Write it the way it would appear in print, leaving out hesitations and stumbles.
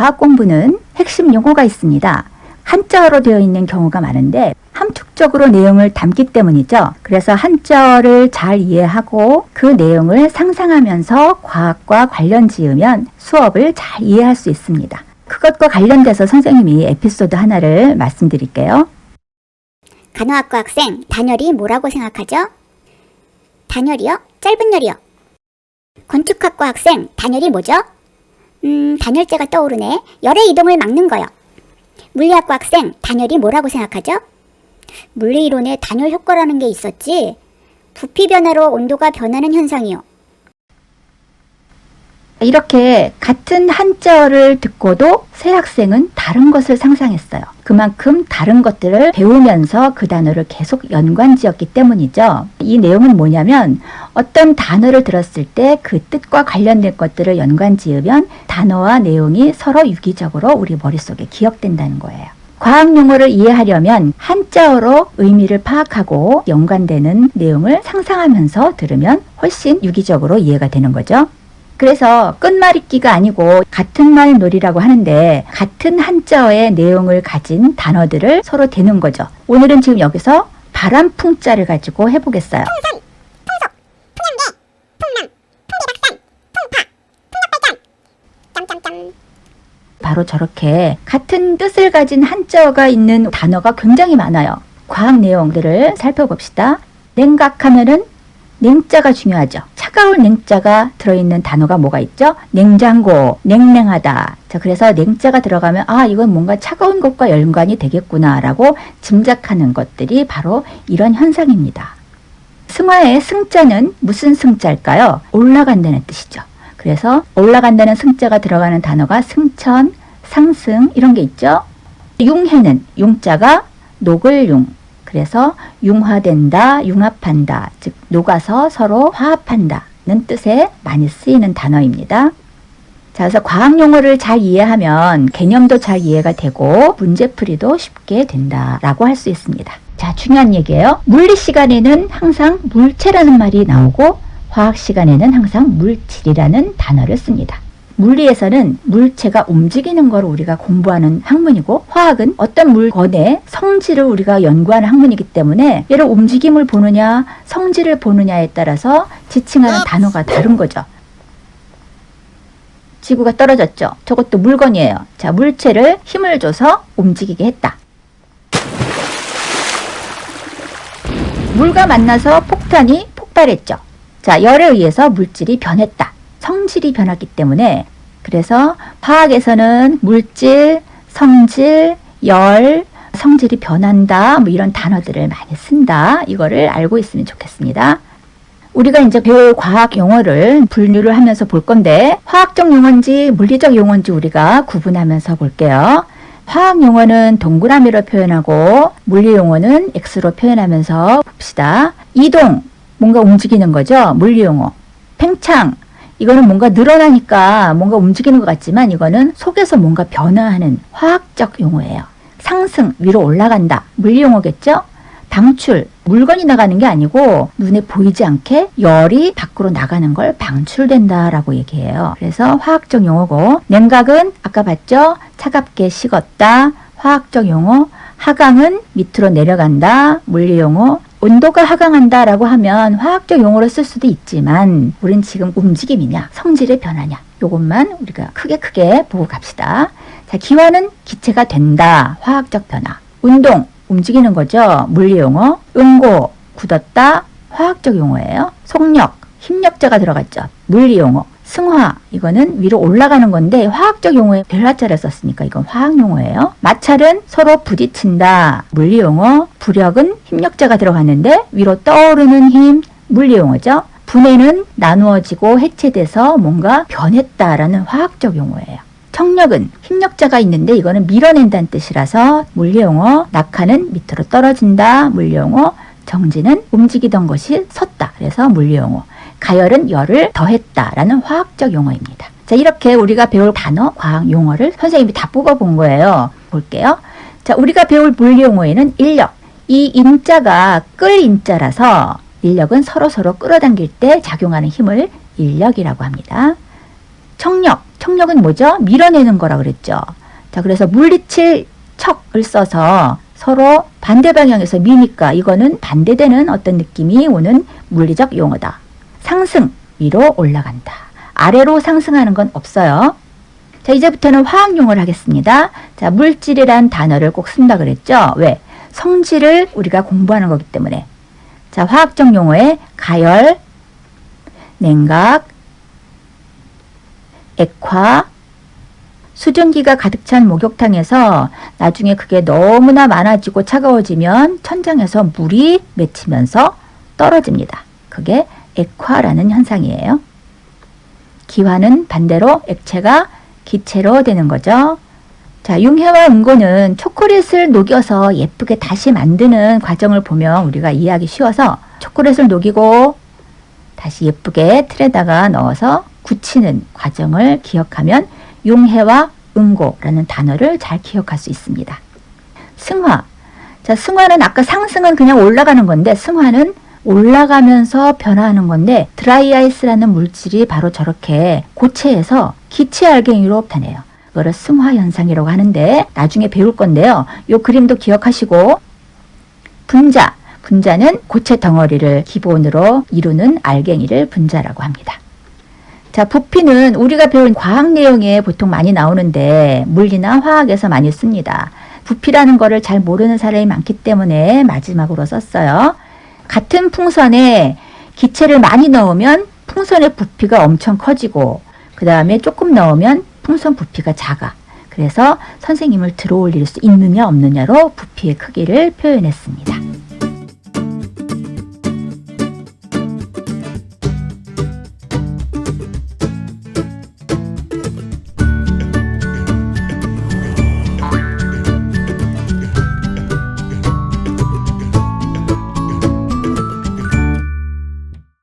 과학 공부는 핵심 용어가 있습니다. 한자어로 되어 있는 경우가 많은데 함축적으로 내용을 담기 때문이죠. 그래서 한자어를 잘 이해하고 그 내용을 상상하면서 과학과 관련 지으면 수업을 잘 이해할 수 있습니다. 그것과 관련돼서 선생님이 에피소드 하나를 말씀드릴게요. 간호학과 학생, 단열이 뭐라고 생각하죠? 단열이요? 짧은 열이요. 건축학과 학생, 단열이 뭐죠? 단열재가 떠오르네. 열의 이동을 막는 거요. 물리학과 학생, 단열이 뭐라고 생각하죠? 물리이론에 단열 효과라는 게 있었지. 부피 변화로 온도가 변하는 현상이요. 이렇게 같은 한자어를 듣고도 새 학생은 다른 것을 상상했어요. 그만큼 다른 것들을 배우면서 그 단어를 계속 연관지었기 때문이죠. 이 내용은 뭐냐면 어떤 단어를 들었을 때 그 뜻과 관련된 것들을 연관지으면 단어와 내용이 서로 유기적으로 우리 머릿속에 기억된다는 거예요. 과학 용어를 이해하려면 한자어로 의미를 파악하고 연관되는 내용을 상상하면서 들으면 훨씬 유기적으로 이해가 되는 거죠. 그래서 끝말잇기가 아니고 같은 말 놀이라고 하는데 같은 한자어의 내용을 가진 단어들을 서로 대는 거죠. 오늘은 지금 여기서 바람풍자를 가지고 해보겠어요. 풍선, 풍속, 풍량계, 풍랑, 풍계박산, 풍파, 풍력발전, 점점점. 바로 저렇게 같은 뜻을 가진 한자어가 있는 단어가 굉장히 많아요. 과학 내용들을 살펴봅시다. 냉각하면은 냉자가 중요하죠. 차가운 냉자가 들어있는 단어가 뭐가 있죠? 냉장고, 냉랭하다. 자, 그래서 냉자가 들어가면 이건 뭔가 차가운 것과 연관이 되겠구나 라고 짐작하는 것들이 바로 이런 현상입니다. 승화의 승자는 무슨 승자일까요? 올라간다는 뜻이죠. 그래서 올라간다는 승자가 들어가는 단어가 승천, 상승 이런 게 있죠. 융해는 용자가 녹을 융. 그래서 융화된다, 융합한다, 즉 녹아서 서로 화합한다는 뜻에 많이 쓰이는 단어입니다. 자, 그래서 과학 용어를 잘 이해하면 개념도 잘 이해가 되고 문제풀이도 쉽게 된다라고 할 수 있습니다. 자, 중요한 얘기예요. 물리 시간에는 항상 물체라는 말이 나오고 화학 시간에는 항상 물질이라는 단어를 씁니다. 물리에서는 물체가 움직이는 걸 우리가 공부하는 학문이고 화학은 어떤 물건의 성질을 우리가 연구하는 학문이기 때문에 얘를 움직임을 보느냐 성질을 보느냐에 따라서 지칭하는 단어가 다른 거죠. 지구가 떨어졌죠. 저것도 물건이에요. 자, 물체를 힘을 줘서 움직이게 했다. 물과 만나서 폭탄이 폭발했죠. 자, 열에 의해서 물질이 변했다. 성질이 변했기 때문에 그래서 화학에서는 물질, 성질, 열, 성질이 변한다 뭐 이런 단어들을 많이 쓴다. 이거를 알고 있으면 좋겠습니다. 우리가 이제 배울 과학 용어를 분류를 하면서 볼 건데 화학적 용어인지 물리적 용어인지 우리가 구분하면서 볼게요. 화학 용어는 동그라미로 표현하고 물리 용어는 X로 표현하면서 봅시다. 이동, 뭔가 움직이는 거죠. 물리 용어. 팽창, 이거는 뭔가 늘어나니까 뭔가 움직이는 것 같지만 이거는 속에서 뭔가 변화하는 화학적 용어예요. 상승, 위로 올라간다. 물리 용어겠죠? 방출, 물건이 나가는 게 아니고 눈에 보이지 않게 열이 밖으로 나가는 걸 방출된다라고 얘기해요. 그래서 화학적 용어고 냉각은 아까 봤죠? 차갑게 식었다. 화학적 용어. 하강은 밑으로 내려간다. 물리 용어. 온도가 하강한다 라고 하면 화학적 용어로 쓸 수도 있지만 우린 지금 움직임이냐 성질의 변화냐 요것만 우리가 크게 보고 갑시다. 자, 기화는 기체가 된다. 화학적 변화. 운동 움직이는 거죠. 물리 용어. 응고 굳었다. 화학적 용어예요. 속력 힘력자가 들어갔죠. 물리 용어. 승화 이거는 위로 올라가는 건데 화학적 용어에 별자를 썼으니까 이건 화학 용어예요. 마찰은 서로 부딪힌다. 물리 용어. 부력은 힘력자가 들어갔는데 위로 떠오르는 힘 물리 용어죠. 분해는 나누어지고 해체돼서 뭔가 변했다라는 화학적 용어예요. 청력은 힘력자가 있는데 이거는 밀어낸다는 뜻이라서 물리 용어. 낙하는 밑으로 떨어진다. 물리 용어. 정지는 움직이던 것이 섰다. 그래서 물리 용어. 가열은 열을 더했다라는 화학적 용어입니다. 자, 이렇게 우리가 배울 단어, 과학 용어를 선생님이 다 뽑아본 거예요. 볼게요. 자, 우리가 배울 물리 용어에는 인력. 이 인자가 끌 인자라서 인력은 서로 끌어당길 때 작용하는 힘을 인력이라고 합니다. 청력. 척력은 뭐죠? 밀어내는 거라 그랬죠. 자, 그래서 물리칠 척을 써서 서로 반대 방향에서 미니까 이거는 반대되는 어떤 느낌이 오는 물리적 용어다. 상승, 위로 올라간다. 아래로 상승하는 건 없어요. 자, 이제부터는 화학 용어를 하겠습니다. 자, 물질이란 단어를 꼭 쓴다 그랬죠? 왜? 성질을 우리가 공부하는 거기 때문에. 자, 화학적 용어에 가열, 냉각, 액화, 수증기가 가득 찬 목욕탕에서 나중에 그게 너무나 많아지고 차가워지면 천장에서 물이 맺히면서 떨어집니다. 그게 액화라는 현상이에요. 기화는 반대로 액체가 기체로 되는 거죠. 자, 융해와 응고는 초콜릿을 녹여서 예쁘게 다시 만드는 과정을 보면 우리가 이해하기 쉬워서 초콜릿을 녹이고 다시 예쁘게 틀에다가 넣어서 굳히는 과정을 기억하면 융해와 응고라는 단어를 잘 기억할 수 있습니다. 승화. 자, 승화는 아까 상승은 그냥 올라가는 건데 승화는 올라가면서 변화하는 건데 드라이아이스라는 물질이 바로 저렇게 고체에서 기체 알갱이로 변해요. 그거를 승화 현상이라고 하는데 나중에 배울 건데요. 이 그림도 기억하시고 분자. 분자는 고체 덩어리를 기본으로 이루는 알갱이를 분자라고 합니다. 자, 부피는 우리가 배운 과학 내용에 보통 많이 나오는데 물리나 화학에서 많이 씁니다. 부피라는 거를 잘 모르는 사람이 많기 때문에 마지막으로 썼어요. 같은 풍선에 기체를 많이 넣으면 풍선의 부피가 엄청 커지고 그 다음에 조금 넣으면 풍선 부피가 작아. 그래서 선생님을 들어올릴 수 있느냐 없느냐로 부피의 크기를 표현했습니다.